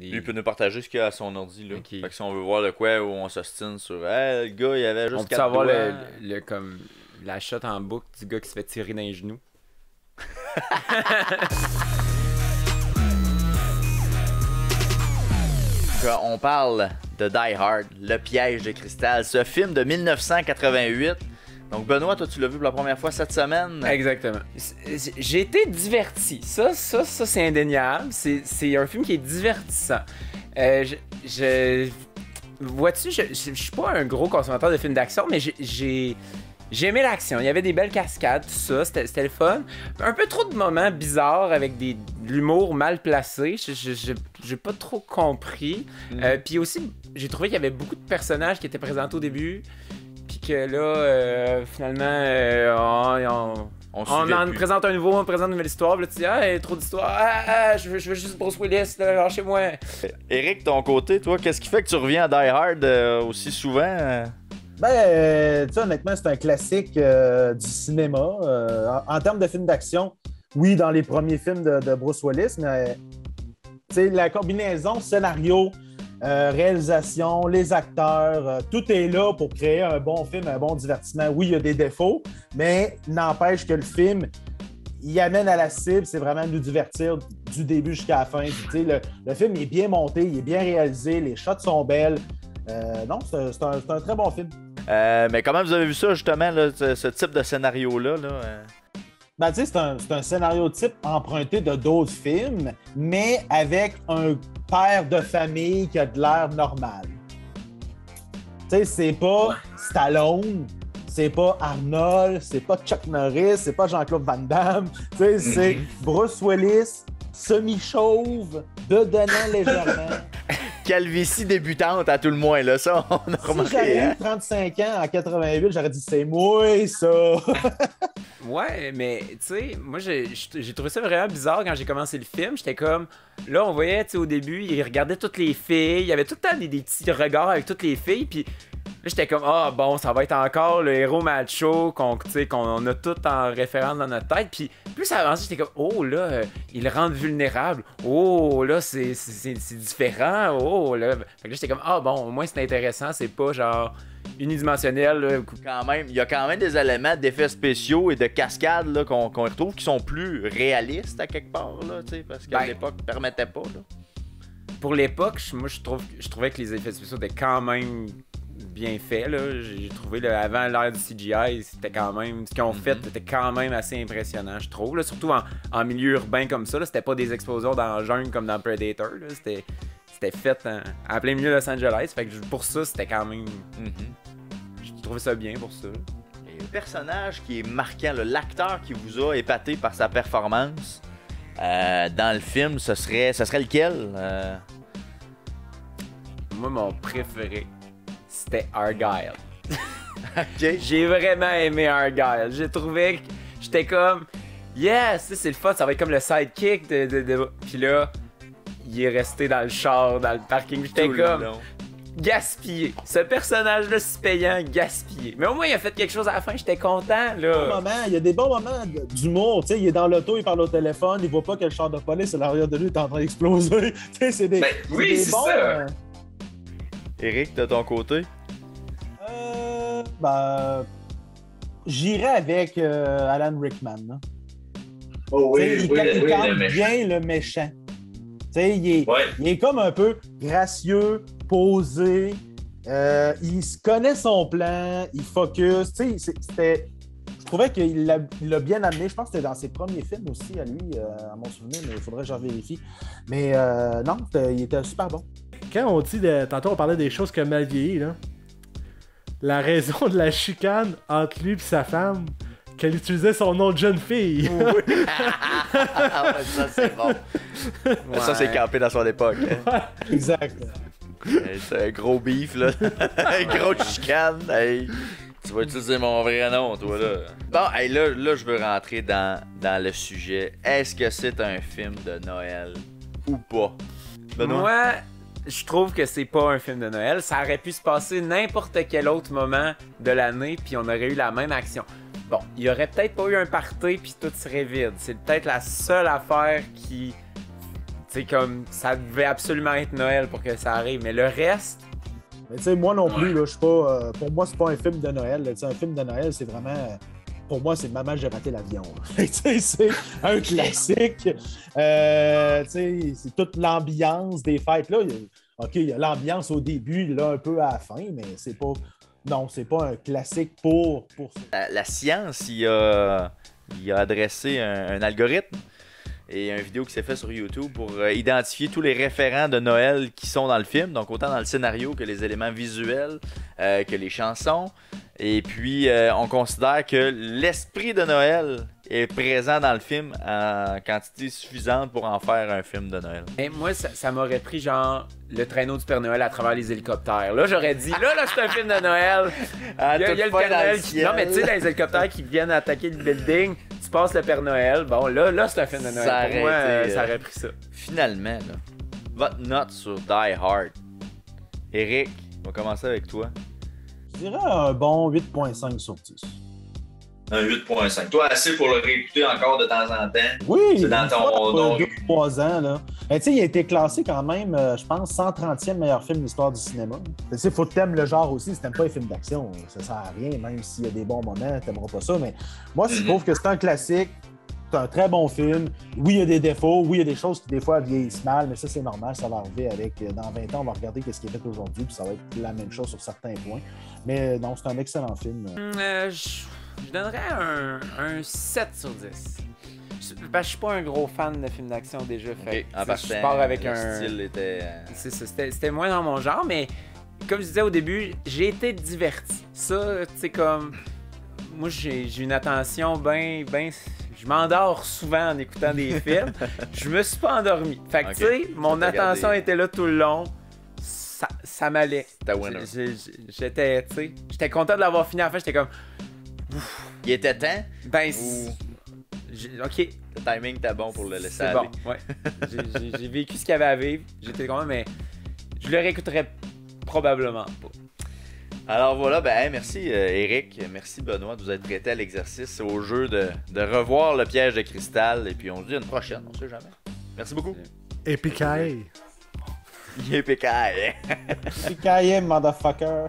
Lui, des... il peut nous partager ce qu'il a à son ordi, là. Ok. Fait que si on veut voir le quoi où on s'ostine sur hey, le gars, il avait On juste peut 4 savoir doigts. comme la shot en boucle du gars qui se fait tirer dans les genoux. On parle de Die Hard, Le piège de cristal, ce film de 1988. Donc Benoît, toi tu l'as vu pour la première fois cette semaine. Exactement. J'ai été diverti. Ça c'est indéniable. C'est un film qui est divertissant. Vois-tu, je suis pas un gros consommateur de films d'action, mais j'ai aimé l'action. Il y avait des belles cascades, tout ça. C'était le fun. Un peu trop de moments bizarres avec de l'humour mal placé. J'ai pas trop compris. Puis aussi, j'ai trouvé qu'il y avait beaucoup de personnages qui étaient présentés au début. Puis que là, finalement, on en présente un nouveau, on présente une nouvelle histoire. Puis là, tu dis, ah, il y a trop d'histoires. Je veux juste Bruce Willis, là, lâchez-moi. Eric, ton côté, toi, qu'est-ce qui fait que tu reviens à Die Hard aussi souvent? Ben, tu sais, honnêtement, c'est un classique du cinéma. En termes de films d'action, oui, dans les premiers films de Bruce Willis, mais tu sais, la combinaison scénario, réalisation, les acteurs, tout est là pour créer un bon film, un bon divertissement. Oui, il y a des défauts, mais n'empêche que le film, il amène à la cible, c'est vraiment nous divertir du début jusqu'à la fin. Tu sais, le film est bien monté, il est bien réalisé, les shots sont belles. Non, c'est un très bon film. Mais comment vous avez vu ça, justement, là, ce type de scénario-là? Ben, tu sais, c'est un scénario type emprunté de d'autres films, mais avec un père de famille qui a de l'air normal. Tu sais, c'est pas Stallone, c'est pas Arnold, c'est pas Chuck Norris, c'est pas Jean-Claude Van Damme. Tu sais, c'est Bruce Willis, semi-chauve, bedonnant légèrement. Calvitie débutante à tout le moins, là, ça, on a remarqué. Si j'avais eu 35 ans en 88, j'aurais dit c'est moi, ça. Ouais, mais tu sais, moi j'ai trouvé ça vraiment bizarre quand j'ai commencé le film. J'étais comme, là on voyait, tu sais, au début, il regardait toutes les filles, il y avait tout le temps des petits regards avec toutes les filles, puis là j'étais comme, ah bon, ça va être encore le héros macho qu'on a tout en référence dans notre tête, puis plus ça avançait, j'étais comme, oh là, il le rend vulnérable, oh là, c'est différent, oh là. Fait que là j'étais comme, ah bon, au moins c'est intéressant, c'est pas genre unidimensionnel. Là. Il y a quand même des éléments d'effets spéciaux et de cascades là, qu'on retrouve qui sont plus réalistes à quelque part, là, parce qu'à l'époque, ne permettait pas. Là. Pour l'époque, moi, je trouvais que les effets spéciaux étaient quand même bien faits. J'ai trouvé, là, avant l'ère du CGI, c'était quand même... Ce qu'ils ont fait était quand même assez impressionnant, je trouve. Là, surtout en milieu urbain comme ça. C'était pas des explosions dans la jungle comme dans Predator. Là, c'était fait en plein milieu de Los Angeles. Fait que pour ça, c'était quand même... J'ai trouvé ça bien pour ça. Et le personnage qui est marquant, l'acteur qui vous a épaté par sa performance dans le film, ce serait lequel? Moi, mon préféré, c'était Argyle. Okay. J'ai vraiment aimé Argyle. J'ai trouvé que j'étais comme... Yes, c'est le fun, ça va être comme le sidekick de... Puis là... Il est resté dans le char, dans le parking. J'étais comme gaspillé. Ce personnage-là, si payant, gaspillé. Mais au moins, il a fait quelque chose à la fin. J'étais content, là. Il y a des bons moments d'humour. Tu sais, il est dans l'auto, il parle au téléphone, il voit pas que le char de police à l'arrière de lui est en train d'exploser. Tu sais, c'est des. Oui, c'est bons, ça. Eric, de ton côté? J'irais avec Alan Rickman. Là. Oh oui, il le calme méchant. bien le méchant. Il est comme un peu gracieux, posé, il se connaît son plan, il focus. Je trouvais qu'il l'a bien amené. Je pense que c'était dans ses premiers films aussi, à lui, à mon souvenir, mais il faudrait que je vérifie. Mais non, il était super bon. Quand on dit, tantôt on parlait des choses qui ont mal vieilli, là. La raison de la chicane entre lui et sa femme, qu'elle utilisait son nom de jeune fille. Oui. Ça, c'est bon. Ouais. Ça, c'est campé dans son époque. Hein. Exact. C'est un gros beef, là. Un gros chicane. Hey. Tu vas utiliser mon vrai nom, toi, là. Bon, hey, là, je veux rentrer dans le sujet. Est-ce que c'est un film de Noël ou pas? Benoît? Moi, je trouve que c'est pas un film de Noël. Ça aurait pu se passer n'importe quel autre moment de l'année, puis on aurait eu la même action. Bon, il y aurait peut-être pas eu un party, puis tout serait vide. C'est peut-être la seule affaire qui... Tu sais, comme, ça devait absolument être Noël pour que ça arrive. Mais le reste, Mais tu sais, moi non plus, là, je suis pas. Pour moi, c'est pas un film de Noël. Là. Tu sais, un film de Noël, c'est vraiment. Pour moi, c'est Maman, j'ai raté l'avion. Tu sais, c'est un classique. Tu sais, c'est toute l'ambiance des fêtes. Là, OK, il y a l'ambiance au début, là, un peu à la fin, mais c'est pas. Non, c'est pas un classique pour ça. La science, il a adressé un algorithme et une vidéo qui s'est fait sur YouTube pour identifier tous les référents de Noël qui sont dans le film, donc autant dans le scénario que les éléments visuels, que les chansons. Et puis, on considère que l'esprit de Noël est présent dans le film en quantité suffisante pour en faire un film de Noël. mais moi, ça m'aurait pris genre le traîneau du Père Noël à travers les hélicoptères. Là, j'aurais dit, là, c'est un film de Noël. Ah, Il y a le Père Noël qui. ciel. Non, mais tu sais, dans les hélicoptères qui viennent attaquer le building, tu passes le Père Noël. Bon, là, c'est un film de Noël. Ça Pour moi, aurait été, ça aurait pris ça. Finalement, là, votre note sur Die Hard. Eric, on va commencer avec toi. Je dirais un bon 8,5 sur 10. Un 8.5. Toi, assez pour le réécouter encore de temps en temps. Oui, C'est dans une ton- fois, ton- 2-3 ans. Là. Tu sais, il a été classé quand même, je pense, 130e meilleur film de l'histoire du cinéma. Tu sais, il faut que t'aimes le genre aussi. Si t'aimes pas les films d'action, ça sert à rien, même s'il y a des bons moments, t'aimeras pas ça. Mais moi, je trouve que c'est un classique. C'est un très bon film. Oui, il y a des défauts. Oui, il y a des choses qui, des fois, vieillissent mal, mais ça, c'est normal. Ça va arriver avec. Dans 20 ans, on va regarder ce qui est fait aujourd'hui, puis ça va être la même chose sur certains points. Mais non, c'est un excellent film. Je donnerais un 7 sur 10. Parce que je suis pas un gros fan de films d'action déjà. Fait, En tu sais, je pars avec le un. style était... C'est ça, c'était moins dans mon genre, mais comme je disais au début, j'ai été diverti. Ça, tu sais, comme. Moi, j'ai une attention bien. Je m'endors souvent en écoutant des films. Je me suis pas endormi. Fait que, Ok. tu sais, mon T'as attention gardé. était là tout le long. Ça m'allait. Ta winner. J'étais, tu sais, j'étais content de l'avoir fini à la fin. J'étais comme, Il était temps ben, ou ok, le timing était bon pour le laisser c'est aller? bon. Ouais. J'ai vécu ce qu'il y avait à vivre. J'étais content, mais je le réécouterais probablement pas. Alors voilà, ben hey, merci Eric, merci Benoît de vous être prêté à l'exercice, au jeu de revoir le piège de cristal. Et puis on se dit à une prochaine, on sait jamais. Merci beaucoup. Epicaille. Yippee-ki-yay. Yippee-ki-yay, motherfucker.